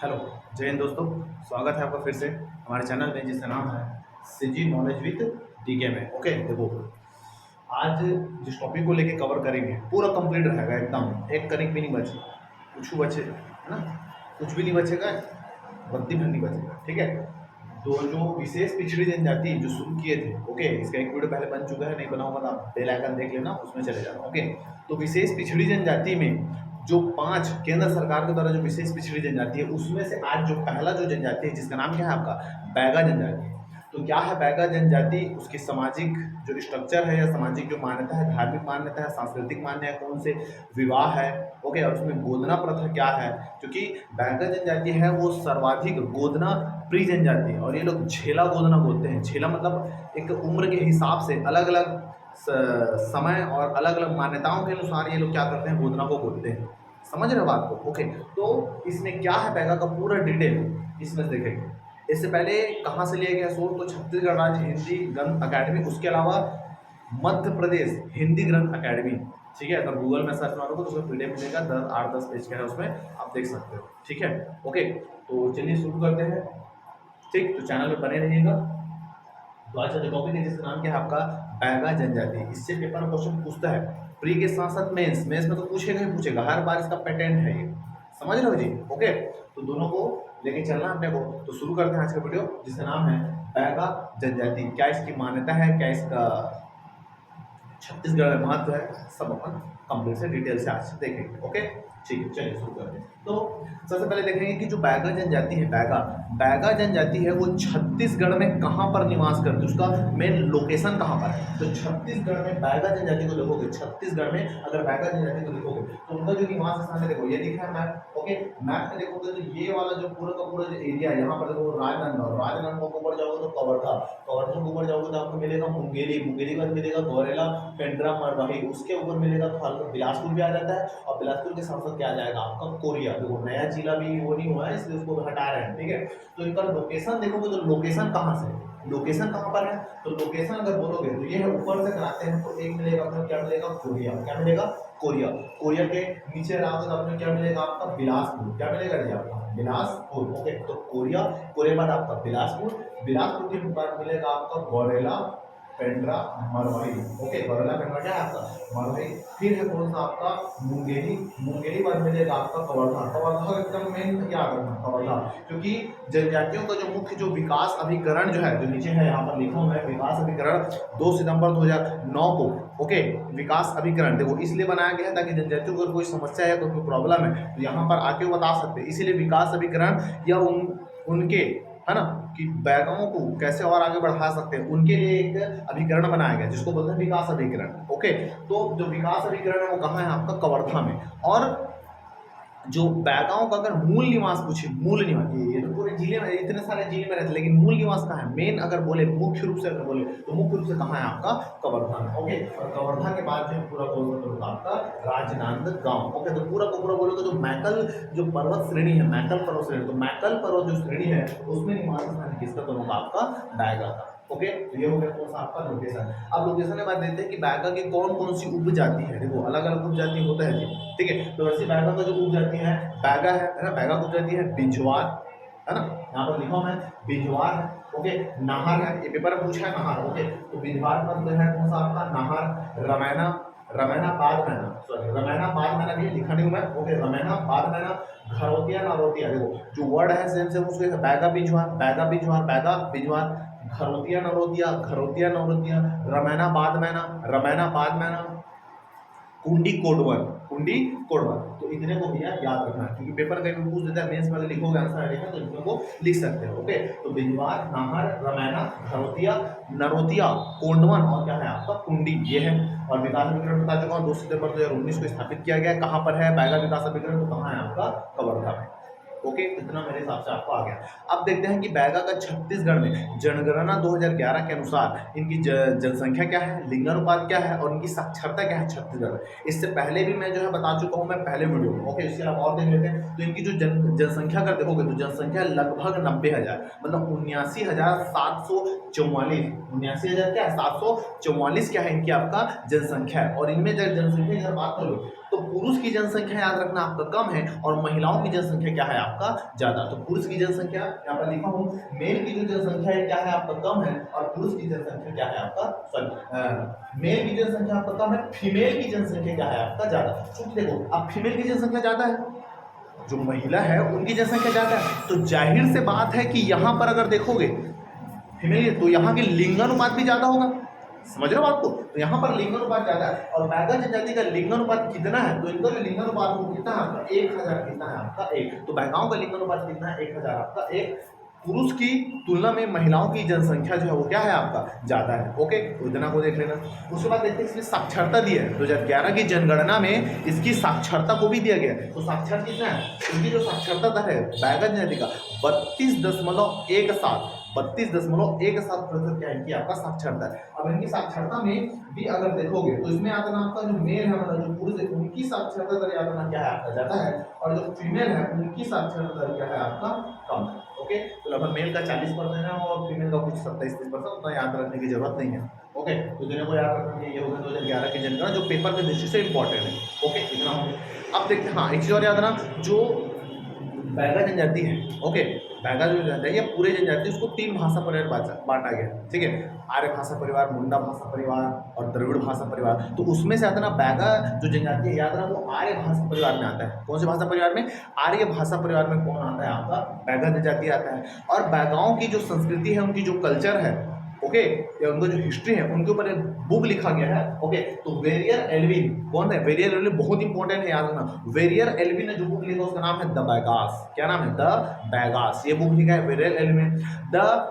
Hello, जय हिंद दोस्तों। स्वागत है आपका फिर से हमारे चैनल में जिसका नाम है सीजी नॉलेज विद डीके में। ओके, देखो आज जिस टॉपिक को लेके कवर करेंगे पूरा कंप्लीट रहेगा, एकदम एक कनिक भी नहीं बचे, कुछ बचे है ना, कुछ भी नहीं बचेगा, बत्ती भी नहीं बचेगा। ठीक है, तो जो विशेष पिछड़ी जनजाति जो शुरू किए थे, ओके, इसका एक वीडियो पहले बन चुका है, नहीं बना होगा तो आप बेल आइकन देख लेना, उसमें चले जाना। ओके, तो विशेष पिछड़ी जनजाति में जो 5 केंद्र सरकार के द्वारा जो विशेष पिछड़ी जनजाति है, उसमें से आज जो पहला जो जनजाति है जिसका नाम क्या है आपका बैगा जनजाति। तो क्या है बैगा जनजाति, उसकी सामाजिक जो स्ट्रक्चर है या सामाजिक जो मान्यता है, धार्मिक मान्यता है, सांस्कृतिक मान्यता है, कौन से विवाह है, ओके, और उसमें गोदना प्रथा क्या है। क्योंकि बैगा जनजाति है वो सर्वाधिक गोदना प्रिय जनजाति है, और ये लोग झेला गोदना बोलते हैं। झेला मतलब एक उम्र के हिसाब से अलग अलग समय और अलग अलग मान्यताओं के अनुसार ये लोग क्या करते हैं, गोदना को बोलते हैं। समझ रहे हो बात को? ओके, तो इसमें क्या है बैगा का पूरा डिटेल इसमें देखेंगे। इससे पहले कहाँ से लिया गया सोर्स, तो छत्तीसगढ़ राज्य हिंदी ग्रंथ अकेडमी, उसके अलावा मध्य प्रदेश हिंदी ग्रंथ अकेडमी। ठीक है, अगर गूगल में सर्च मारोगे तो उसमें पीडीएफ मिलेगा, 8-10 पेज का है, उसमें आप देख सकते हो। ठीक है, ओके, तो चलिए शुरू करते हैं। ठीक, तो चैनल में बने रहिएगा। तो आज का टॉपिक है जिसका नाम क्या है आपका बैगा जनजाति। इससे पेपर में क्वेश्चन पूछता है, प्री के साथ साथ मेंस में तो पूछेगा ही पूछेगा, हर बार इसका पैटर्न है ये। समझ रहे हो जी? ओके, तो दोनों को लेके चलना अपने को। तो शुरू करते हैं आज का वीडियो जिसका नाम है बैगा जनजाति। क्या इसकी मान्यता है, क्या इसका छत्तीसगढ़ में महत्व है, सब अपन कंप्लीट से डिटेल से आज देखेंगे। ओके, ठीक है, चलिए शुरू करते हैं। तो सबसे पहले देखेंगे कि जो बैगा जनजाति है, बैगा बैगा जनजाति है वो छत्तीसगढ़ में कहाँ पर निवास करती है, उसका मेन लोकेशन कहाँ पर है। तो छत्तीसगढ़ में बैगा जनजाति को देखोगे, छत्तीसगढ़ में अगर बैगा जनजाति को देखोगे तो उनका जो निवास स्थान है, देखो ये दिख रहा है मैप। ओके, मैप में देखोगे तो ये वाला जो पूरा का पूरा जो एरिया है, यहाँ पर देखो राजनांदगांव, राजनांदगांव को ऊपर जाओगे तो कवर्धा, कवर्धा को ऊपर जाओगे तो आपको मिलेगा मुंगेली, मुंगेली के बाद मिलेगा गौरेला, पेंड्रा, मरवाही, उसके ऊपर मिलेगा तो हल्का बिलासपुर भी आ जाता है, और बिलासपुर के साथ साथ क्या आ जाएगा आपका कोरिया। देखो नया जिला भी वो नहीं हुआ है, इसलिए उसको हटा रहे हैं। ठीक है, तो इनका लोकेशन देखोगे तो लोकेशन कहाँ से, लोकेशन कहाँ पर है, तो लोकेशन अगर बोलोगे तो ये है, ऊपर से कराते हैं तो एक मिलेगा अपने क्या मिलेगा, कोरिया। क्या मिलेगा? कोरिया। कोरिया के नीचे रहोगे तो अपने क्या मिलेगा आपका बिलासपुर। क्या मिलेगा जी आपका? बिलासपुर। ओके, तो कोरिया, कोरिया बाद आपका बिलासपुर, बिलासपुर के बाद मिलेगा आपका गौरेला, पेंड्रा, मरवाही। ओके, गौरेला, पेंड्रा क्या है आपका मरवाही। फिर है कौन सा आपका मुंगेली, मुंगेली बाद मिलेगा आपका कवर्धा। कवर्धा एकदम मेन याद रखना, कवर्धा, क्योंकि जनजातियों का जो मुख्य जो विकास अभिकरण जो है, जो नीचे है यहाँ पर लिखा हुआ है विकास अभिकरण 2 सितंबर 2009 को। ओके, विकास अभिकरण देखो इसलिए बनाया गया है ताकि जनजातियों को अगर कोई समस्या है, कोई प्रॉब्लम है तो यहाँ पर आके वो बता सकते हैं। इसीलिए विकास अभिकरण या उनके है ना कि बैगाओं को कैसे और आगे बढ़ा सकते हैं, उनके लिए एक अभिकरण बनाया गया जिसको बोलते हैं विकास अभिकरण। ओके, तो जो विकास अभिकरण है वो कहाँ है आपका कवर्धा में। और जो बैगाओं का अगर मूल निवास पूछे, मूल निवास, ये तो पूरे जिले में इतने सारे जिले में रहते हैं, लेकिन मूल निवास कहाँ है, मेन अगर बोले मुख्य रूप से अगर बोले तो मुख्य रूप से कहाँ है आपका कवर्धा में। ओके, और कवर्धा के बाद जो पूरा बोलता आपका राजनांदगांव। ओके, तो पूरा को पूरा बोलोगे तो मैकल जो पर्वत श्रेणी है, मैकल पर्वत श्रेणी, तो मैकल पर्वत जो श्रेणी है उसमें निवास स्थान किसका, तो होगा आपका बैगा का। ओके, तो ये हो गया कौन सा आपका लोकेशन। अब लोकेशन के बाद देखते हैं कि बैगा की कौन कौन सी उपजाति है। देखो अलग अलग उपजाति होता है जी। ठीक है, तो वैसे बैगा का जो उपजाति है बैगा है ना, बैगा की उपजाति है बिजवार, है ना, यहाँ पर लिखा हुआ है बिजवार है। ओके, नाहर है, ये पेपर में पूछा है नाहर। ओके, तो बिजवार का है कौन सा आपका नाहर, रमैना, रमैना बाद मैना, सॉरी रमैना बाद मैना भी लिखा नहीं हुआ है। ओके, रमैना बाद मैना, घरोतिया नारोतिया, देखो जो वर्ड है सेम सेम उसके बैगा बिजवार, बैगा बिजवार, बैगा बिजवार, घरोतिया नरोतिया, घरोतिया नरोतिया, रमैना बाद मैना, रमैना बाद मैना, कुंडी कोडवर, कुंडी कोडवर। तो इतने को भैया याद रखना क्योंकि पेपर कहीं भी पूछ देता है, मेंस में अगर लिखोगे आंसर लिखा तो इतने को लिख सकते हो। ओके, तो बिजवार, नाहर, रमैना, घरोतिया, नरोतिया, कोंडवन और क्या है आपका कुंडी, ये है। और विकास अभिकरण बता चुका हूँ, 2 सितंबर 2019 को स्थापित किया गया। कहाँ पर है बैगा विकास अभिकरण, तो कहाँ है आपका कवर्धा में। ओके, इतना मेरे हिसाब से आपको आ गया। अब देखते हैं कि बैगा का छत्तीसगढ़ में जनगणना 2011 के अनुसार इनकी जनसंख्या क्या है, लिंगानुपात क्या है और इनकी साक्षरता क्या है छत्तीसगढ़ में। इससे पहले भी मैं जो है बता चुका हूँ मैं पहले वीडियो में। ओके, इसके अलावा और देख लेते हैं। तो इनकी जो जनसंख्या अगर देखोगे तो जनसंख्या लगभग 90,000, मतलब 79,744, 79,000 क्या है 744 क्या है इनकी आपका जनसंख्या है। और इनमें जब जनसंख्या की अगर बात करो तो पुरुष की जनसंख्या याद रखना आपका कम है और महिलाओं की जनसंख्या क्या है आपका ज्यादा। तो पुरुष की जनसंख्या यहाँ पर लिखा हूँ, मेल की जो जनसंख्या है क्या है आपका कम है और पुरुष की जनसंख्या क्या है आपका, सॉरी मेल की जनसंख्या आपका कम है, फीमेल की जनसंख्या क्या है आपका ज्यादा। क्योंकि देखो अब फीमेल की जनसंख्या ज्यादा है, जो महिला है उनकी जनसंख्या ज्यादा है, तो जाहिर से बात है कि यहाँ पर अगर देखोगे फीमेल तो यहाँ के लिंगानुपात भी ज्यादा होगा। समझ रहे हो बात को? तो यहाँ पर लिंगानुपात ज्यादा है और बैगा जनजाति का लिंगानुपात कितना है, तो इनका जो लिंगानुपात वो कितना है आपका 1000 कितना है आपका 1। तो बैगाओं का लिंगानुपात कितना है 1000 आपका 1। पुरुष की तुलना में महिलाओं की जनसंख्या जो है वो क्या है आपका ज्यादा है। ओके, तो इतना को देख लेना। उसके बाद देखते हैं इसमें साक्षरता दी है 2011 की जनगणना में इसकी साक्षरता को भी दिया गया है। तो साक्षर कितना है, इनकी जो साक्षरता दर है बैगा जनजाति का 32.17% क्या है कि आपका साक्षरता है। अब इनकी साक्षरता में भी अगर देखोगे तो इसमें आता ना आपका जो मेल है मतलब जो पुरुष है उनकी साक्षरता दर आता ना क्या है आपका ज्यादा है और जो फीमेल है उनकी साक्षरता दर क्या है आपका कम है। ओके, तो लगभग मेल का 40% है और फीमेल का कुछ 27-30%, उतना याद रखने की जरूरत नहीं है। ओके, तो जिन्हें को याद रखना चाहिए ये होगा 2011 की जनगणना जो पेपर की दृष्टि से इंपॉर्टेंट है। ओके, इतना हो गया। अब देखते हैं हाँ एक चीज और याद रखना, जो बैगा जनजाति है, ओके बैगा जो जनजाति है ये पूरे जनजाति उसको 3 भाषा परिवार बांटा गया, ठीक है, आर्य भाषा परिवार, मुंडा भाषा परिवार और द्रविड़ भाषा परिवार। तो उसमें से आता ना बैगा जो जनजाति है याद रखना वो आर्य भाषा परिवार में आता है। कौन से भाषा परिवार में? आर्य भाषा परिवार में कौन आता है आपका बैगा जनजाति आता है। और बैगाओं की जो संस्कृति है, उनकी जो कल्चर है, ओके या उनका जो हिस्ट्री है उनके ऊपर एक बुक लिखा गया है। ओके, तो वेरियर एल्विन कौन है? वेरियर एल्विन बहुत इंपॉर्टेंट है याद रखना। वेरियर एल्विन ने जो बुक लिखा उसका नाम है द बैगास। क्या नाम है? द बैगास। ये बुक लिखा है वेरियर एल्विन। द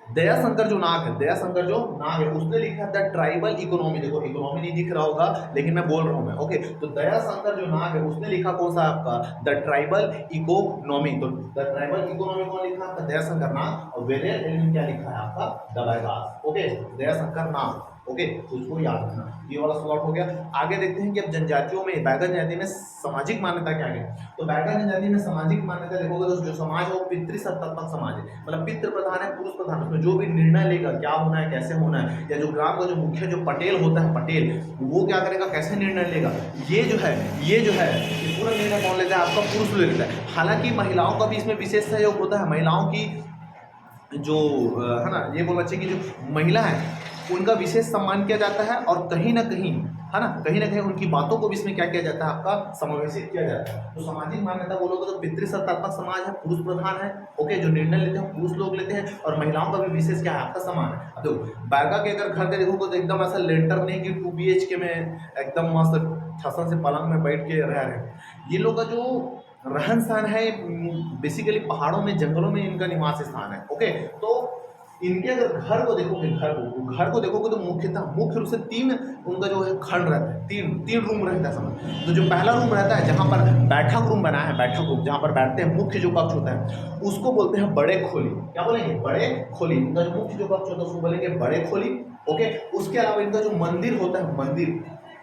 दयाशंकर जो नाग है, दयाशंकर जो नाग है उसने लिखा है द ट्राइबल इकोनॉमी। देखो इकोनॉमी नहीं दिख रहा होगा लेकिन मैं बोल रहा हूँ मैं। ओके, तो दयाशंकर जो नाग है उसने लिखा कौन सा आपका द ट्राइबल इकोनॉमी। तो द ट्राइबल इकोनॉमी कौन लिखा आपका? दयाशंकर नाग। और वेरियर एल्विन क्या लिखा है आपका? The Baigas. Okay, Dayashankar Nag. Okay, तो उसको याद रखना। ये वाला सॉल्व हो गया। आगे देखते हैं कि अब जनजातियों में बैगा जनजाति में सामाजिक मान्यता क्या है। तो बैगा जनजाति में सामाजिक मान्यता देखोगे तो जो समाज है वो पितृसत्तात्मक समाज है, मतलब पितृ प्रधान है, पुरुष प्रधान। उसमें जो भी निर्णय लेगा क्या होना है कैसे होना है, या जो ग्राम का जो मुख्य जो पटेल होता है पटेल वो क्या करेगा कैसे निर्णय लेगा, ये जो है ये पूरा निर्णय कौन लेता है आपका? पुरुष लेता है। हालांकि महिलाओं का भी इसमें विशेष सहयोग होता है। महिलाओं की जो है ना ये बोलना चाहिए कि जो महिला है उनका विशेष सम्मान किया जाता है और कहीं ना कहीं है ना कहीं उनकी बातों को भी इसमें क्या किया जाता है आपका समावेशित किया जाता है। तो सामाजिक मान्यता बोलोगे तो पितृसत्तात्मक समाज है, पुरुष प्रधान है। ओके, जो निर्णय लेते हैं पुरुष लोग लेते हैं और महिलाओं का भी विशेष क्या है आपका समान है। अब देखो बैगा के अगर घर के देखोगे तो एकदम ऐसा लेंटर नहीं कि 2 BHK में एकदम मस्त छसन से पलंग में बैठ के रह रहे हैं। ये लोग का जो रहन सहन है बेसिकली पहाड़ों में जंगलों में इनका निवास स्थान है। ओके, तो इनके अगर घर को देखोगे तो मुख्य रूप से 3 उनका जो है खंड रहता है, तीन रूम रहता है समझ। तो जो पहला रूम रहता है जहाँ पर बैठक रूम बना है, बैठक रूम जहाँ पर बैठते हैं मुख्य जो कक्ष होता है उसको बोलते हैं बड़े खोली। क्या बोलेंगे? बड़े खोली। इनका जो मुख्य जो कक्ष होता है उसको बोलेंगे बड़े खोली। ओके, उसके अलावा इनका जो मंदिर होता है मंदिर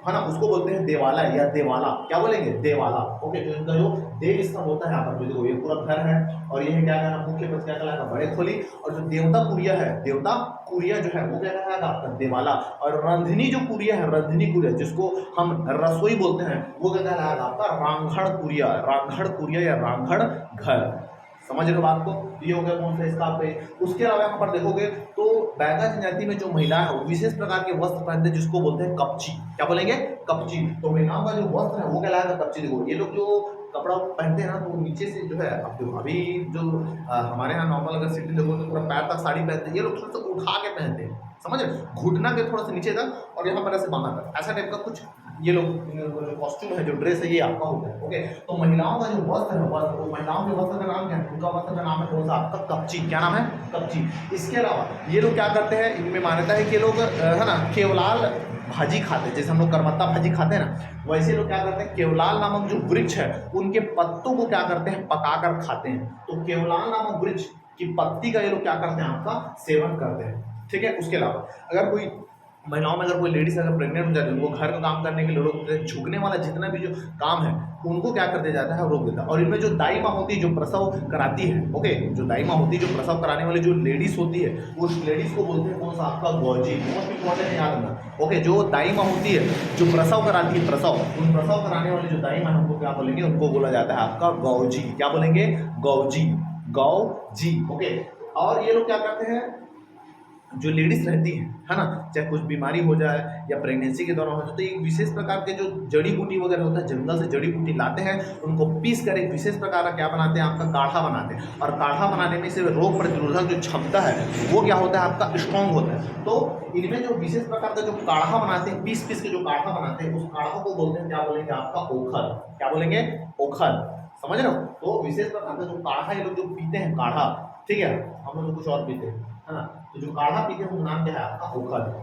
है ना उसको बोलते हैं देवाला या देवाला। क्या बोलेंगे? देवाला। ओके, जो इनका जो देव स्थल होता है यहाँ पर देखो ये पूरा घर है और ये क्या कहना मुख्य पद क्या कहलाएगा? बड़े खोली। और जो देवता कुरिया है, देवता कुरिया जो है वो क्या कहलाएगा आपका? देवाला। और रंधनी जो कुरिया है, रंधनी कुरिया जिसको हम रसोई बोलते हैं वो क्या कहलाएगा आपका? रांघड़ कुरिया। रांघड़ कुरिया या रांघड़ घर। समझ रहे हो बात को? ये हो गया कौन सा इसका पे। उसके अलावा यहाँ पर देखोगे तो बैगा जनजाति में जो महिला है वो विशेष प्रकार के वस्त्र पहनते हैं जिसको बोलते हैं कपची। क्या बोलेंगे? कपची। तो महिलाओं का जो वस्त्र है वो कहलाएगा कपची। देखो ये लोग जो कपड़ा पहनते हैं ना तो वो नीचे से जो है अब जो अभी जो हमारे यहाँ नॉर्मल अगर सिटी देखो तो पूरा पैर तक साड़ी पहनते हैं, ये लोग थोड़ा सा उठा के पहनते हैं। समझ रहे? घुटना के थोड़ा सा नीचे तक और यहाँ पर ऐसे बाहर तक ऐसा टाइप का कुछ ये लोग कॉस्ट्यूम है जो ड्रेस है ये आपका होता है। ओके, तो महिलाओं का जो वस्त्र है वस्त्र तो महिलाओं के वस्त्र का नाम क्या है? उनका वस्त्र का नाम है कौन सा आपका? कपची। क्या नाम है? कपची। इसके अलावा ये लोग क्या करते हैं, इनमें मान्यता है कि लोग है ना केवलाल भाजी खाते हैं। जैसे हम लोग करमत्ता भाजी खाते हैं ना वैसे लोग क्या करते हैं केवलाल नामक जो वृक्ष है उनके पत्तों को क्या करते हैं? पकाकर खाते हैं। तो केवलाल नामक वृक्ष की पत्ती का ये लोग क्या करते हैं? आपका सेवन करते हैं। ठीक है, उसके अलावा अगर कोई महिलाओं में अगर कोई लेडीज अगर प्रेग्नेंट हो जाती है, उनको घर का काम करने के लिए रोक देते हैं, झुकने वाला जितना भी जो काम है उनको क्या कर दिया जाता है, रोक देता है। और इनमें जो दाई माँ होती है जो प्रसव कराती है, ओके, जो दाई माँ होती है जो प्रसव कराने वाली जो लेडीज होती है, उस लेडीज को बोलते हैं कौन सा, आपका गौजी। मोस्ट इंपॉर्टेंट याद रखना, ओके। जो दाई माँ होती है जो प्रसव कराती है, प्रसव, उन प्रसव कराने वाली जो दाई माँ है उनको क्या बोलेंगे, उनको बोला जाता है आपका गौजी। क्या बोलेंगे, गौजी, गौजी, ओके। और ये लोग क्या करते हैं, जो लेडीज रहती है ना, चाहे कुछ बीमारी हो जाए या प्रेगनेंसी के दौरान हो जाए, तो एक विशेष प्रकार के जो जड़ी बूटी वगैरह होता है, जंगल से जड़ी बूटी लाते हैं, उनको पीस कर एक विशेष प्रकार का क्या बनाते हैं, आपका काढ़ा बनाते हैं। और काढ़ा बनाने में से रोग प्रतिरोधक जो क्षमता है वो क्या होता है, आपका स्ट्रॉन्ग होता है। तो इनमें जो विशेष प्रकार का जो काढ़ा बनाते हैं, पीस पीस के जो काढ़ा बनाते हैं, उस काढ़ा को बोलते हैं, क्या बोलेंगे, आपका ओखल। क्या बोलेंगे, ओखल। समझ रहे हो। तो विशेष प्रकार का जो काढ़ा ये लोग जो पीते हैं, काढ़ा, ठीक है, हम लोग तो कुछ और पीते हैं, है ना। तो जो काढ़ा पीते हैं उसका नाम क्या है, आपका ओखल।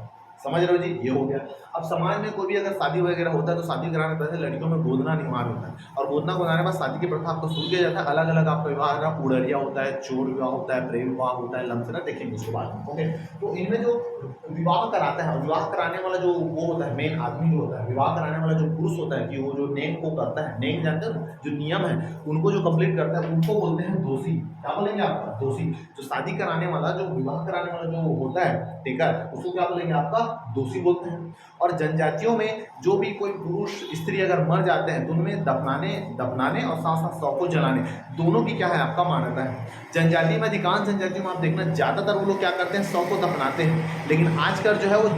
समझ रहे हो जी, ये हो गया। अब समाज में कोई भी अगर शादी वगैरह होता है तो शादी कराने पहले लड़कियों में गोदना अनिवार्य होता है, और गोदना कराने के बाद शादी की प्रथा आपको शुरू किया जाता है। अलग अलग आपका विवाह का उड़रिया होता है, चोर विवाह होता है, प्रेम विवाह होता है, लमसना, देखेंगे उसके बाद में, ओके। तो इनमें जो विवाह कराता है, विवाह कराने वाला जो वो होता है, मेन आदमी जो होता है, विवाह कराने वाला जो पुरुष होता है, कि वो जो नेम को करता है, नेम जानते हो, जो नियम है उनको जो कंप्लीट करता है उनको बोलते हैं दोषी। क्या बोलेंगे, आपका दोषी। जो शादी कराने वाला, जो विवाह कराने वाला जो होता है टेकर, उसको क्या बोलेंगे, आपका दोषी बोलते हैं। और जनजातियों में जो भी कोई पुरुष स्त्री अगर मर जाते हैं तो उनमें दफनाने दफनाने और साथ साथ शव को जलाने, दोनों की क्या है, आपका मान्यता है। जनजाति में, अधिकांश जनजातियों में आप देखना, ज्यादातर वो लोग क्या करते हैं, शव को दफनाते हैं। लेकिन आजकल जो है वो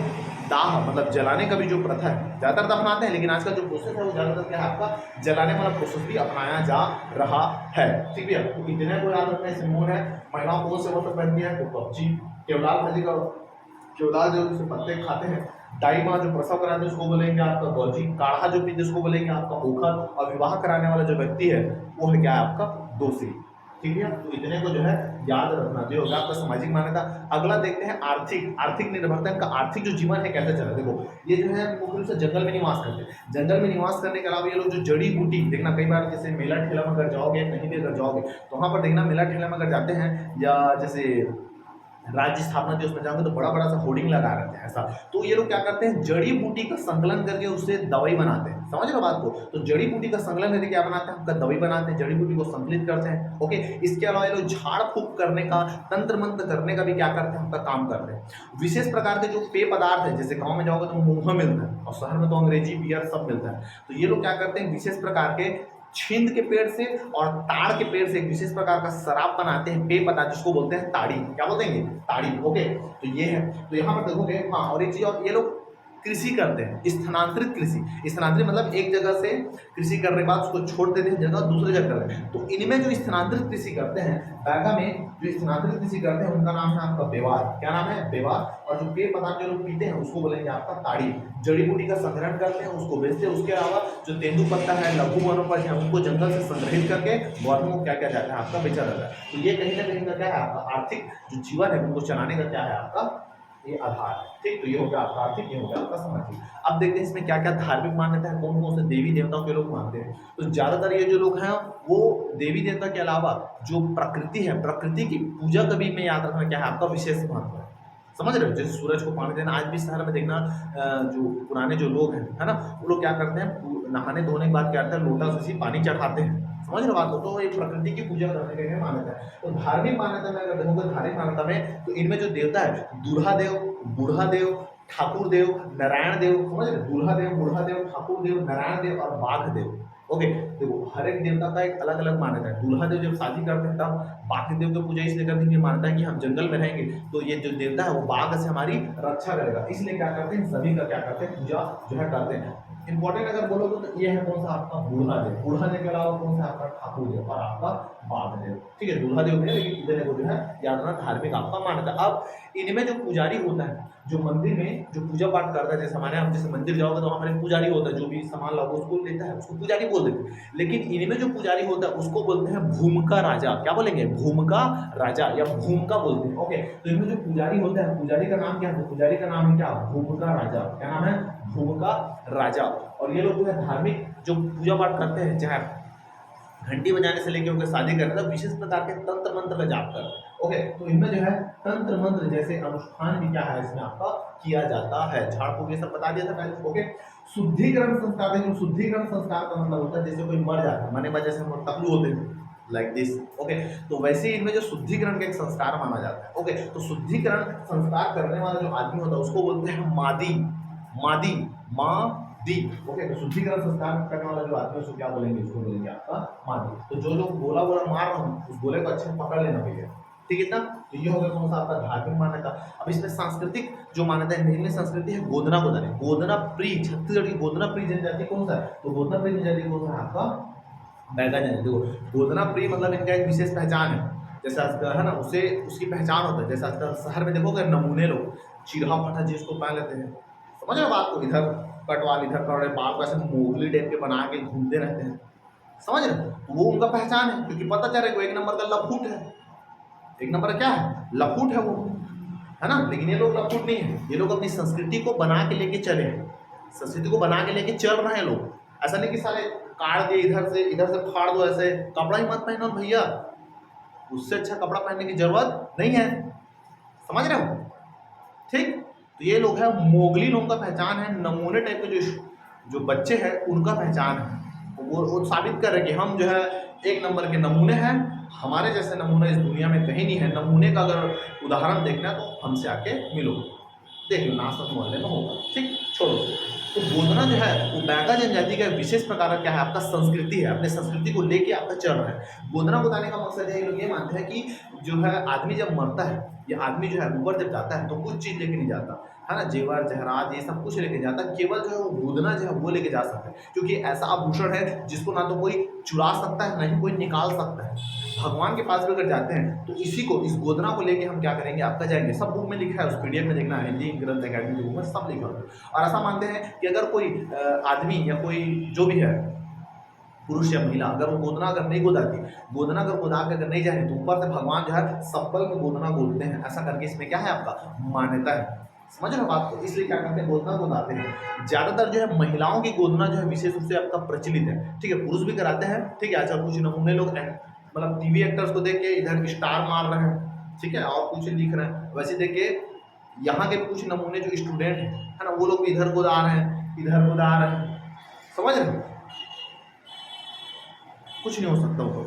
दाह मतलब जलाने का भी जो प्रथा है, ज्यादातर दफनाते हैं, लेकिन आजकल जो प्रोसेस है वो ज्यादातर क्या है, आपका जलाने वाला प्रोसेस भी अपनाया जा रहा है। ठीक है, तो इतने को याद रखना, इसमें मोन है। महिलाओं कौन से वस्त्र पहनती है, तो कपची, केवलाल भाजी का केवलाल जो उसे पत्ते खाते हैं, दाई माँ जो प्रसव कराते हैं उसको बोलेंगे आपका गौजी, काढ़ा जो पीते उसको बोलेंगे आपका ओखल, और विवाह कराने वाला जो व्यक्ति है वो है क्या है, आपका दोषी। ठीक है, तो इतने को जो है याद रखना जो होगा आपका सामाजिक मान्यता। अगला देखते हैं आर्थिक, आर्थिक निर्भरता, इनका आर्थिक जो जीवन है कैसे चला। देखो ये जो है मुख्य रूप से जंगल में निवास करते हैं। जंगल में निवास करने के अलावा ये लोग जो जड़ी बूटी, देखना कई बार जैसे मेला ठेला में अगर जाओगे, कहीं भी अगर जाओगे तो वहाँ पर देखना मेला ठेला में अगर जाते हैं, या जैसे राज्य स्थापना दिवस में जाओगे तो बड़ा बड़ा सा होर्डिंग लगा रहते हैं ऐसा। तो ये लोग क्या करते हैं, जड़ी बूटी का संकलन करके उससे दवाई बनाते हैं। समझ रहे हो बात को। तो जड़ी बूटी का संकलन करके क्या बनाते हैं, आपका दवाई बनाते हैं, जड़ी बूटी को संकलित करते हैं, ओके। इसके अलावा ये लोग झाड़ फूक करने का, तंत्र मंत्र करने का भी क्या करते हैं, आपका काम करते हैं। विशेष प्रकार के जो पेय पदार्थ है, जैसे गाँव में जाओगे तो मुंह मिलता है, और शहर में तो अंग्रेजी बियर सब मिलता है। तो ये लोग क्या करते हैं, विशेष प्रकार के छींद के पेड़ से और ताड़ के पेड़ से एक विशेष प्रकार का शराब बनाते हैं, पेय पदार्थ, जिसको बोलते हैं ताड़ी। क्या बोलते हैं, ताड़ी, ओके। तो ये है, तो यहाँ पर देखोगे, हाँ, और एक चीज और, ये लोग कृषि करते हैं, स्थानांतरित कृषि। स्थानांतरित मतलब एक जगह से कृषि करने के बाद उसको छोड़ देते हैं, जगह दूसरे जगह करते हैं। तो इनमें जो स्थानांतरित कृषि करते हैं, बैगा में जो स्थानांतरित कृषि करते हैं उनका नाम है आपका बेवार। क्या नाम है, बेवार। और जो पेय पदार्थ जो लोग पीते हैं उसको बोलेंगे आपका ताड़ी। जड़ी बूटी का संग्रहण करते हैं, उसको बेचते हैं। उसके अलावा जो तेंदुपत्ता है, लघु वनोपज है, उनको जंगल से संग्रहित करके गवर्नमेंट को क्या किया जाता है, आपका बेचा जाता है। तो ये कहीं ना कहीं का क्या है, आपका आर्थिक जो जीवन है उनको चलाने का क्या है, आपका ये आधार है। ठीक, तो ये हो गया आपका आर्थिक, ये हो गया आपका सामाजिक। अब देखते हैं इसमें क्या क्या धार्मिक मान्यता है, कौन कौन से देवी देवताओं के लोग मानते हैं। तो ज्यादातर ये जो लोग हैं वो देवी देवता के अलावा जो प्रकृति है, प्रकृति की पूजा कभी में याद रखना क्या है, आपका विशेष महत्व है। समझ रहे हो, जैसे सूरज को पानी देना, आज भी शहर में देखना जो पुराने जो लोग हैं, है ना, वो लोग क्या करते हैं, नहाने धोने के बाद क्या करते हैं, लोटा से पानी चढ़ाते हैं। समझ रहे हो बात को। तो ये प्रकृति की पूजा करने के लिए मान्यता है। तो धार्मिक मान्यता में अगर देखोगे, धार्मिक मान्यता में तो इनमें जो देवता है, दूल्हा देव, बूढ़ा देव, ठाकुर देव, नारायण देव, समझ रहे, दूल्हा देव, बूढ़ा देव, ठाकुर देव, नारायण देव और बाघ देव, ओके। देखो हर एक देवता का एक अलग अलग मान्यता है। दूल्हा देव जब शादी करते हैं तब बाघ देव की पूजा इसलिए करते हैं कि मानता है कि हम जंगल में रहेंगे तो ये जो देवता है वो बाघ से हमारी रक्षा करेगा, इसलिए क्या करते हैं, सभी का क्या करते हैं, पूजा जो है करते हैं। इंपॉर्टेंट अगर बोलोगे तो ये है कौन सा, आपका बूढ़ा देव। बूढ़ा देव के अलावा कौन सा, आपका ठाकुर देव और आपका बाघ देव। ठीक है, दूल्हा देव है, लेकिन इधर को जो है याद रखना धार्मिक आपका मान्यता। अब इनमें जो पुजारी होता है, जो मंदिर में जो पूजा पाठ करता है, जैसे हमारे यहाँ जैसे मंदिर जाओगे तो हमारे पुजारी होता है, जो भी सामान लाओगे उसको लेता है, उसको पुजारी बोल देते हैं। लेकिन इनमें जो पुजारी होता है उसको बोलते हैं भूमिका राजा। क्या बोलेंगे, भूमिका राजा या भूमिका बोलते हैं, ओके। तो इनमें जो पुजारी होता है, पुजारी का नाम क्या है, पुजारी का नाम है क्या, भूमिका राजा। क्या नाम है, भूमिका राजा। और ये लोग जो है धार्मिक जो पूजा पाठ करते हैं, चाहे घंटी बजाने से लेकर उनके शादी करने तक विशेष प्रकार के तंत्र मंत्र का जाप कर, ओके। तो इनमें जो है तंत्र मंत्र जैसे अनुष्ठान भी क्या है, इसमें आपका किया जाता है। झाड़ फूक ये सब बता दिया था पहले। ओके, शुद्धिकरण संस्कार, देखिए शुद्धिकरण संस्कार का मतलब होता है जैसे कोई मर जाता है, मरने के बाद जैसे हम लोग टकलू होते हैं लाइक दिस। ओके, तो वैसे ही इनमें जो शुद्धिकरण का एक संस्कार माना जाता है। ओके, तो शुद्धिकरण संस्कार करने वाला जो आदमी होता है उसको बोलते हैं मादी, मादी, मादी। ओके, तो शुद्धिकरण संस्कार करने वाला जो आदमी है उसको क्या बोलेंगे, उसको बोलेंगे आपका मादी। तो जो लोग गोला गोला मार रहा हूँ उस गोले को अच्छे से पकड़ लेना भैया, ठीक है ना। तो ये हो गया कौन सा आपका धार्मिक मान्यता। अब इसमें सांस्कृतिक जो मान्यता है, मेनली संस्कृति है गोदना गोदानी, गोदना प्री, छत्तीसगढ़ की गोदना प्री जनजाति कौन सा है, तो गोदना प्री जनजाति कौन सा है आपका बैगा जनजाति। देखो गोदना प्री मतलब इनका एक विशेष पहचान है, जैसे आजकल है ना उसे उसकी पहचान होता है। जैसे आजकल शहर में देखोगे नमूने लोग चिरहा फटा जिसको पहन लेते हैं, समझ रहे हो बात को, इधर कटवाल इधर कर बाल को ऐसे मोगली टाइप के बना के घूमते रहते हैं, समझ रहे हो। तो वो उनका पहचान है, क्योंकि पता चल रहा है वो एक नंबर का लफूट है, एक नंबर क्या है, लफूट है वो, है ना। लेकिन ये लोग लफूट नहीं है, ये लोग अपनी संस्कृति को बना के लेके चले हैं, संस्कृति को बना के लेके चल रहे हैं लोग। ऐसा नहीं कि सारे काट दिए इधर से फाड़ दो, ऐसे कपड़ा ही मत पहनो भैया, उससे अच्छा कपड़ा पहनने की जरूरत नहीं है, समझ रहे हो, ठीक। तो ये लोग है मोगली लोगों का पहचान है, नमूने टाइप के जो बच्चे हैं उनका पहचान है। वो साबित कर रहे हैं कि हम जो है एक नंबर के नमूने हैं, हमारे जैसे नमूने इस दुनिया में कहीं नहीं है। नमूने का अगर उदाहरण देखना है तो हमसे आके मिलो, देख लो नाशवंत मोहल्ले में होगा, ठीक, छोड़ो। तो गोदना जो है वो बैगा जनजाति का विशेष प्रकार का क्या है, आपका संस्कृति है, अपने संस्कृति को लेके आपका चल रहा है। गोदना बताने का मकसद है, लोग ये मानते हैं कि जो है आदमी जब मरता है, ये आदमी जो है ऊपर जब जाता है तो कुछ चीज लेके नहीं जाता है ना, जेवर जहरात ये सब कुछ लेके जाता, केवल जो है वो गोदना जो है वो लेके जा सकता है, क्योंकि ऐसा आभूषण है जिसको ना तो कोई चुरा सकता है ना ही कोई निकाल सकता है। भगवान के पास भी अगर जाते हैं तो इसी को, इस गोदना को लेके हम क्या करेंगे, आपका जाएंगे। सब बुक में लिखा है, उस पीडीएफ में देखना, हिंदी ग्रंथ अकेडमी की बुक में सब लिखा है। और ऐसा मानते हैं कि अगर कोई आदमी या कोई जो भी है पुरुष या महिला, अगर वो गोदना अगर नहीं गोदाती, गोदना अगर गोदा के अगर नहीं जाए तो ऊपर से भगवान जो है सब्बल में गोदना गोदते हैं, ऐसा करके इसमें क्या है आपका मान्यता है, समझ रहे हो बात को। इसलिए क्या करते हैं, गोदना गोदाते हैं। ज्यादातर जो है महिलाओं की गोदना जो है विशेष रूप से आपका प्रचलित है, ठीक है, पुरुष भी कराते हैं, ठीक है। अच्छा, कुछ नमूने लोग मतलब टीवी एक्टर्स को देख के इधर स्टार मार रहे हैं, ठीक है, और कुछ लिख रहे हैं, वैसे देख के यहाँ के भी कुछ नमूने जो स्टूडेंट है ना वो लोग भी इधर गोदा रहे हैं, इधर गोदा रहे हैं, समझ रहे हो, कुछ नहीं हो सकता वो,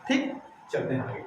ठीक। चलते हैं आगे,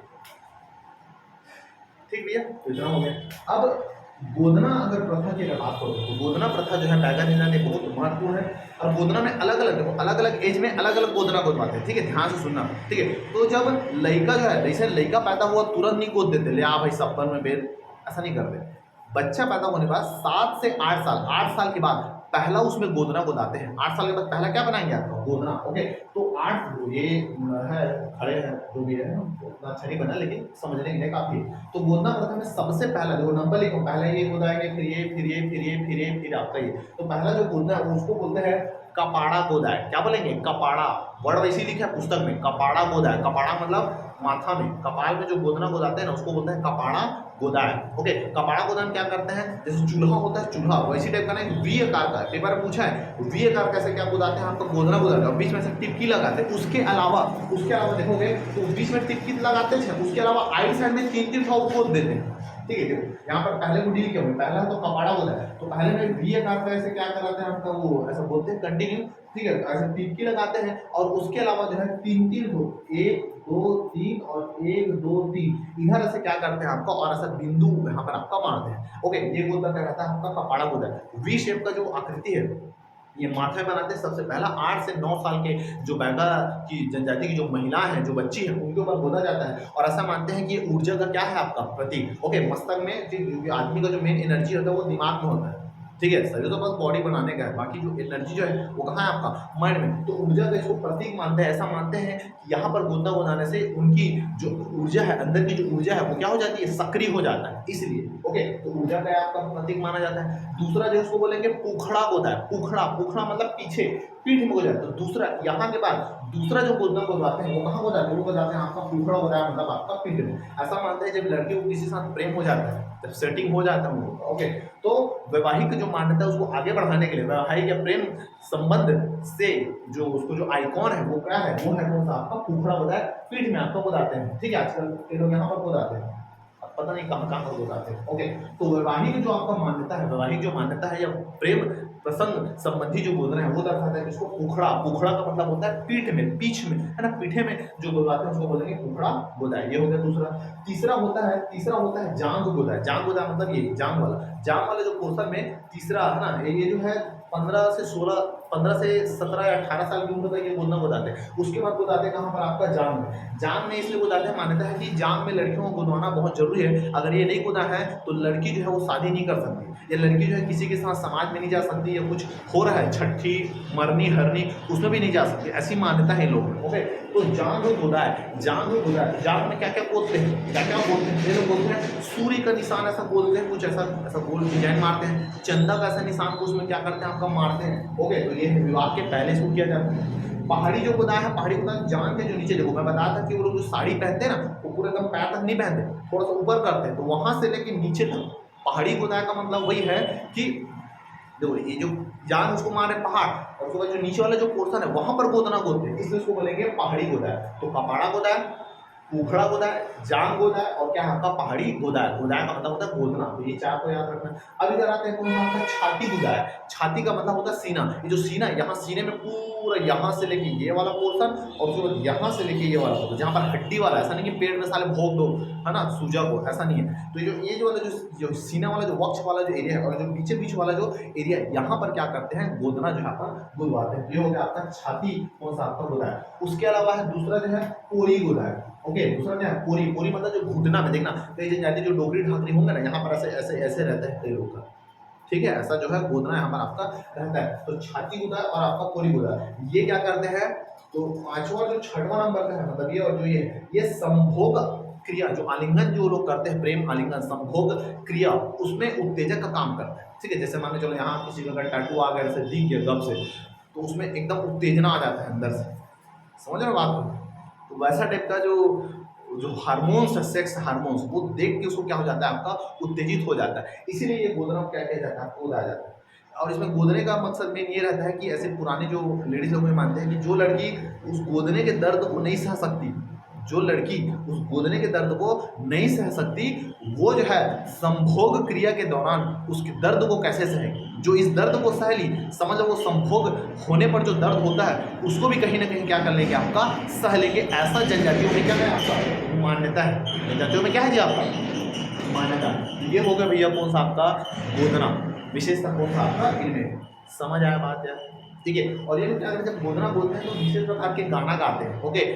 ठीक भैया, तो इतना हो गया। अब गोदना अगर प्रथा की अगर बात करो तो गोदना प्रथा जो है बैगा जनजाति में बहुत महत्वपूर्ण है। और गोदना में अलग अलग देखो, अलग अलग एज में अलग अलग गोदना गोदवाते हैं, ठीक है, ध्यान से सुनना, ठीक है। तो जब लड़का जो है, जैसे लड़का पैदा हुआ तुरंत नहीं गोद देते, ले आ भाई सप्पन में बेल, ऐसा नहीं करते। बच्चा पैदा होने के बाद 7 से 8 साल, 8 साल के बाद पहला उसमें गोदना गोदाते हैं। 8 साल के बाद पहला क्या बनाएंगे आपका गोदना, ओके। तो 8 ये है खड़े हैं जो भी है, उतना अच्छा नहीं बना लेकिन समझने के लिए काफी है। तो गोदना प्रथा में सबसे पहला देखो नंबर लिखो, पहले ये गोदाएंगे, फिर ये फिर ये फिर ये फिर ये फिर आपका ये। तो पहला जो गोदना है उसको बोलते हैं कपाड़ा गोदाय, क्या बोलेंगे, कपाड़ा, वर्ड वैसे लिखा है पुस्तक में, कपाड़ा गोदाय। कपाड़ा मतलब माथा में, कपाल में जो गोदना गोदाते हैं ना उसको बोलते हैं कपाड़ा गोदाय, ओके। कपाड़ा गोदान क्या करते हैं, जैसे चूल्हा होता है, चूल्हा वैसी टाइप का नहीं, वी आकार का, पेपर में पूछा है वी आकार कैसे क्या गोदाते हैं, आपका गोदना गोदाते हैं, बीच में से टिपकी लगाते हैं। उसके अलावा देखोगे तो बीच में टिपकी लगाते हैं, उसके अलावा आइट साइड में 3-3 ठोक गोद देते हैं, ठीक है। यहाँ पर पहले को डील क्या हुआ, पहला तो कपाड़ा बोला है, तो पहले में वी आकार का ऐसे क्या कराते हैं आपका वो ऐसा बोलते हैं कंटिन्यू, ठीक है, ऐसे टिपकी लगाते हैं। और उसके अलावा जो है 3-3 ठोक, 1 2 3 और 1 2 3 इधर ऐसे क्या करते हैं आपका, और ऐसा बिंदु यहाँ पर आपका मारते हैं, ओके। ये गोदा क्या रहता है आपका कपाड़ा गोदा। वी शेप का जो आकृति है ये माथे बनाते हैं सबसे पहला। 8 से 9 साल के जो बैगा की जनजाति की जो महिला है, जो बच्ची है, उनके ऊपर गोदा जाता है। और ऐसा मानते हैं कि ये ऊर्जा का क्या है आपका प्रतीक, ओके। मस्तक में आदमी का जो मेन एनर्जी होता है वो दिमाग में होता है, ठीक है। शरीर तो बस बॉडी बनाने का है, बाकी जो एनर्जी जो है वो कहाँ है आपका माइंड में। तो ऊर्जा का इसको प्रतीक मानते हैं। ऐसा मानते हैं कि यहाँ पर गोदा गोदाने से उनकी जो ऊर्जा है, अंदर की जो ऊर्जा है वो क्या हो जाती है, सक्रिय हो जाता है, इसलिए, ओके। तो ऊर्जा का आपका प्रतीक माना जाता है। दूसरा जो उसको बोलेंगे पुखड़ा गोदा है, पुखड़ा, पुखड़ा मतलब पीछे पीठ में हो जाता है। तो दूसरा यहाँ के बाद दूसरा जो गोदना गोदवाते हैं वो कहाँ गोदाते हैं, वो गोदाते हैं आपका पुखड़ा गोदाया मतलब आपका पीठ में। ऐसा मानते हैं जब लड़के को किसी साथ प्रेम हो जाता है, जब सेटिंग हो जाता है उनको, ओके, तो वैवाहिक जो मान्यता है उसको आगे बढ़ाने के लिए वैवाहिक या प्रेम संबंध से जो उसको जो आइकॉन है वो क्या है, वो है कौन सा आपका पुखड़ा गोदाया, पीठ में आपको गोदाते हैं, ठीक है। आजकल के लोग यहाँ पर गोदाते हैं, पता नहीं कहाँ कहाँ बताते हैं। ओके, तो वैवाहिक जो आपका मान्यता है, वैवाहिक जो मान्यता है या प्रेम प्रसंग संबंधी जो गोदना है वो दर्शाता है इसको उखड़ा। उखड़ा का मतलब होता है पीठ में, पीछ में, है ना, पीठे में जो गोदाते हैं उसको बोलेंगे उखड़ा गोदाई। ये हो गया दूसरा। तीसरा होता है जांग गोदाई। जांग गोदाई मतलब ये जांग वाले जो पोर्शन में तीसरा है ना, ये जो है 15 से 17 या 18 साल की उम्र तक ये गोदना गोदाते हैं। उसके बाद गोदाते हैं कहाँ पर, आपका जांग में। जांग में इसलिए गोदाते हैं, मान्यता है कि जांग में लड़कियों को गोदवाना बहुत जरूरी है। अगर ये नहीं गोदा है तो लड़की जो है वो शादी नहीं कर सकती, या लड़की जो है किसी के साथ समाज में नहीं जा सकती, या कुछ हो रहा है छठी मरनी हरनी उसमें भी नहीं जा सकती, ऐसी मान्यता है लोगों में। ओके, तो जांग गोदा है, जांग में क्या क्या बोलते हैं, क्या क्या बोलते हैं, ये लोग बोलते हैं सूर्य का निशान ऐसा बोलते हैं, कुछ ऐसा ऐसा गोल डिजाइन मारते हैं, चंदा का ऐसा निशान को उसमें क्या करते हैं आपका मारते हैं। ओके, तो ये विवाह के पहले इसको किया जाता है। पहाड़ी जो गोदा है, पहाड़ी गोदा जान के जो नीचे, देखो मैं बताया था कि वो लोग जो साड़ी पहनते हैं ना वो पूरे एकदम पैर तक नहीं पहनते, थोड़ा सा ऊपर करते हैं, तो वहां से लेके नीचे तक पहाड़ी गोदा का मतलब वही है कि देखो ये जो जान उसको मारे पहाड़, और उसके बाद जो नीचे वाला जो पोर्शन है वहां पर गोदना गोदते हैं, इसलिए उसको बोलेंगे पहाड़ी गोदा है। तो कपाड़ा गोदा है, उखड़ा गोदा है, जांग गोदा है, और क्या आपका पहाड़ी गोदा है। गोदाय का मतलब होता है गोदना, तो ये चार को याद रखना। अब इधर आते हैं कौन आपका छाती गोदा है। छाती का मतलब होता है सीना। ये जो सीना, यहाँ सीने में पूरा यहाँ से लेके ये वाला पोर्शन, और उसके बाद यहाँ से लेके ये वाला पोर्शन, जहाँ पर हड्डी वाला, ऐसा नहीं कि पेट में साले भोग दो, है ना, सूजा को, ऐसा नहीं है। तो ये जो वाला जो सीना वाला जो वक्ष वाला जो एरिया है, और जो पीछे बीच वाला जो एरिया है, यहाँ पर क्या करते हैं, गोदना जो है अपन गुदवाते हैं। ये हो गया आपका छाती कौन सा आपका गोदा है। उसके अलावा है दूसरा जो है कोरी गोदा है। ओके, दूसरा क्या है, कोरी मतलब जो घुटना में, देखना कई जनजाति जो डोगरी ढाकरी होंगे ना, यहाँ पर ऐसे ऐसे ऐसे रहता है कई लोग का, ठीक है, ऐसा जो है गोदना है हमारा आपका रहता है। तो छाती गोदा है और आपका कोरी गोदा है, ये क्या करते हैं, तो पांचवा जो छठवां नंबर का है, मतलब ये और जो ये संभोग क्रिया, जो आलिंगन जो लोग करते हैं, प्रेम आलिंगन संभोग क्रिया, उसमें उत्तेजक का काम करता है। ठीक है, जैसे मान के चलो यहाँ किसी का अगर टैटू आ गया ऐसे दिख गया गब से, तो उसमें एकदम उत्तेजना आ जाता है अंदर से, समझ रहे हो बात को। तो वैसा टाइप का जो हार्मोन्स है, सेक्स हार्मोन्स, वो देख के उसको क्या हो जाता है, आपका उत्तेजित हो जाता है। इसीलिए ये गोदना क्या किया जाता है, गोदा जाता है। और इसमें गोदने का मकसद मेन ये रहता है कि ऐसे पुराने जो लेडीज लोग मानते हैं कि जो लड़की उस गोदने के दर्द को नहीं सह सकती, जो लड़की उस गोदने के दर्द को नहीं सह सकती, वो जो है संभोग क्रिया के दौरान उसके दर्द को कैसे सहेगी। जो इस दर्द को सह ली, समझ लो वो संभोग होने पर जो दर्द होता है उसको भी कहीं ना कहीं क्या कर लेंगे, आपका सह लेंगे। ऐसा जनजातियों में क्या है, आपका मान्यता है। जनजातियों में क्या है जी, आपका मान्यता। ये होगा भैया कौन सा आपका गोदना, विशेषता कौन सा आपका इनमें, समझ आया बात यार, ठीक है। और ये क्या करते हैं, जब गोदना बोलते हैं तो विशेष प्रकार के गाना गाते हैं। ओके,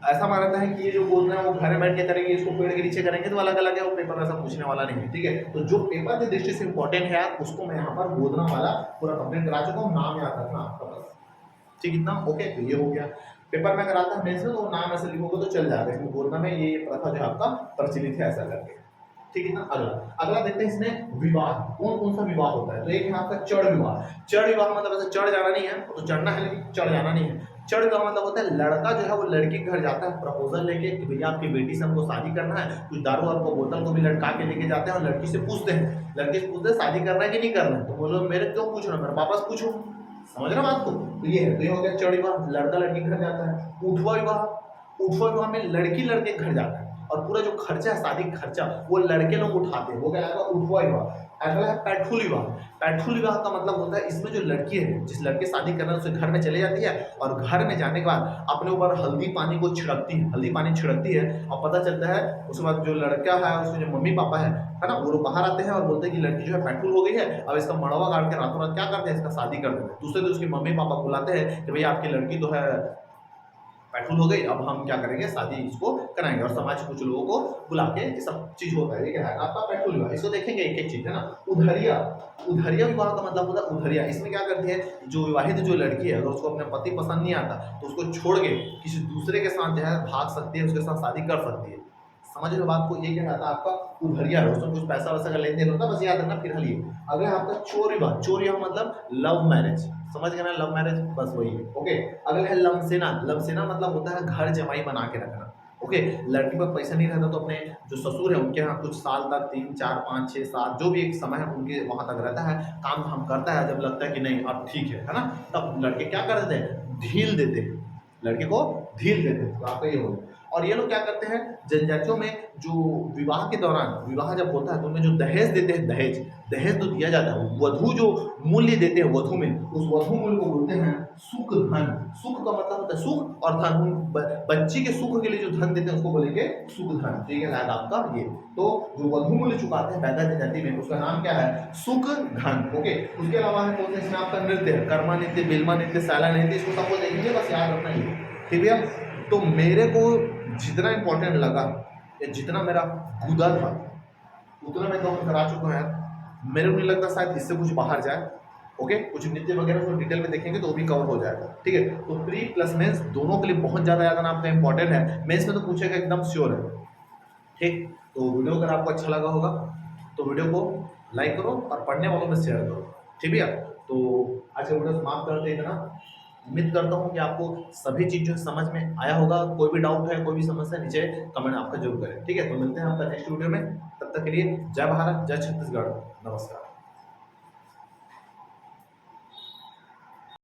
ऐसा मानता है कि ये जो गोदना है वो घर में बैठ के करेंगे, इसको पेड़ के नीचे करेंगे तो अलग अलग है, वो पेपर ऐसा पूछने वाला नहीं है, ठीक है। तो जो पेपर की दृष्टि से इंपॉर्टेंट है यार, उसको मैं यहाँ पर गोदना वाला पूरा कंप्लीट करा चुका हूँ, नाम याद रखना आपका बस, ठीक, इतना ओके। तो ये हो गया, पेपर में कराता है मेंस में, तो नाम ऐसे लिखोगे तो चल जाएगा, इसमें गोदना में ये प्रथा जो है आपका प्रचलित है, ऐसा करके, ठीक है ना। अगला देखते हैं इसमें विवाह, कौन कौन सा विवाह होता है। तो एक है आपका चढ़ विवाह। चढ़ विवाह मतलब ऐसे चढ़ जाना नहीं है, तो चढ़ना है लेकिन चढ़ जाना नहीं है। चढ़ का मतलब होता है लड़का जो है वो लड़की के घर जाता है प्रपोजल लेके कि भैया आपकी बेटी से हमको शादी करना है, कुछ दारू वारू को बोतल को भी लड़का के लेके जाते हैं और लड़की से पूछते हैं, लड़की से पूछते हैं शादी करना है कि नहीं करना है, तो बोलो मेरे क्यों पूछ रहे हो, मेरे पापा से पूछो, समझ रहे बात को। तो ये है, तो ये हो गया चढ़ विवाह, लड़का लड़की के घर जाता है। उठवा विवाह, उठवा विवाह में लड़की लड़के के घर जाता है और पूरा जो खर्चा है, शादी का खर्चा, वो लड़के लोग उठाते हैं, वो क्या है उठवा विवाह। अगला है पैठुल विवाह। पैठुल विवाह का मतलब होता है इसमें जो लड़की है, जिस लड़के शादी करना है, उसके घर में चले जाती है और घर में जाने के बाद अपने ऊपर हल्दी पानी को छिड़कती है, हल्दी पानी छिड़कती है और पता चलता है उसके बाद जो लड़का है, उसके जो मम्मी पापा है ना, वो लोग बाहर आते हैं और बोलते हैं कि लड़की जो है पैठुल हो गई है, अब इसका मड़वा गाड़ के रातों रात क्या करते हैं, इसका शादी कर देते हैं। दूसरे दिन उसकी मम्मी पापा बुलाते हैं कि भैया आपकी लड़की तो है पैठुल हो गई, अब हम क्या करेंगे, शादी इसको कराएंगे, और समाज के कुछ लोगों को बुला के ये सब चीज होता है। ये क्या है आपका पैठुल विवाह, इसको देखेंगे एक एक चीज, है ना। उधरिया, उधरिया विवाह का मतलब होता है उधरिया। इसमें क्या करती है, जो विवाहित जो लड़की है, अगर उसको अपने पति पसंद नहीं आता तो उसको छोड़ के किसी दूसरे के साथ जो है भाग सकती है, उसके साथ शादी कर सकती है, समझ लो बात को। ये क्या रहता है आपका उधरिया है, उसमें कुछ पैसा वैसा का लेन देन होता है, बस याद रखना फिर हल ये। अगला आपका चोर विवाह। चोर विवाह मतलब लव मैरिज, समझ गए ना, लव मैरिज, बस वही है, ओके। अगला है लमसेना। लमसेना मतलब होता है घर जमाई बना के रखना, ओके। लड़की पर पैसा नहीं रहता तो अपने जो ससुर है उनके यहाँ कुछ साल तक, 3 4 5 6 7 जो भी एक समय है उनके वहां तक रहता है, काम धाम करता है, जब लगता है कि नहीं अब ठीक है ना, तब लड़के क्या कर देते हैं, ढील देते हैं, लड़के को ढील देते थे, तो आपका ये हो गया। और ये लोग क्या करते हैं, जनजातियों में जो विवाह के दौरान, विवाह जब होता है तो उनमें जो दहेज देते हैं, दहेज दहेज तो दिया जाता है, वधू जो मूल्य देते हैं वधू में, उस वधू मूल्य को बोलते हैं सुख धन। सुख का मतलब होता है सुख, और धन बच्ची के सुख के लिए जो धन देते हैं उसको बोलेंगे सुख धन। ठीक है, शायद आपका ये तो जो वधू मूल्य चुकाते हैं बैगा जनजाति में, उसका नाम क्या है, सुख धन। ओके, उसके अलावा है बोलते हैं इसमें आपका नृत्य, कर्मा नृत्य, बिल्मा नृत्य, साला नृत्य, इसको सबको देखेंगे, बस याद रखना ही। ठीक है, तो मेरे को जितना इंपॉर्टेंट लगा या जितना मेरा गुदा था उतना मैं कवर करा चुका हूँ यार। मेरे को नहीं लगता शायद इससे कुछ बाहर जाए। ओके, कुछ नृत्य वगैरह को डिटेल में देखेंगे तो वो भी कवर हो जाएगा। ठीक है, तो प्री प्लस मेंस दोनों के लिए बहुत ज़्यादा याद आना आपका इंपॉर्टेंट है। मेंस में तो पूछेगा एकदम श्योर है। ठीक, तो वीडियो अगर आपको अच्छा लगा होगा तो वीडियो को लाइक करो और पढ़ने वालों में शेयर करो। ठीक है, तो आज का वीडियो समाप्त करते हैं इतना। उम्मीद करता हूँ कि आपको सभी चीज़ जो समझ में आया होगा। कोई भी डाउट है, कोई भी समस्या, नीचे कमेंट आपका जरूर करें। ठीक है, तो मिलते हैं आपका नेक्स्ट वीडियो में। तब तक के लिए जय भारत, जय छत्तीसगढ़, नमस्कार।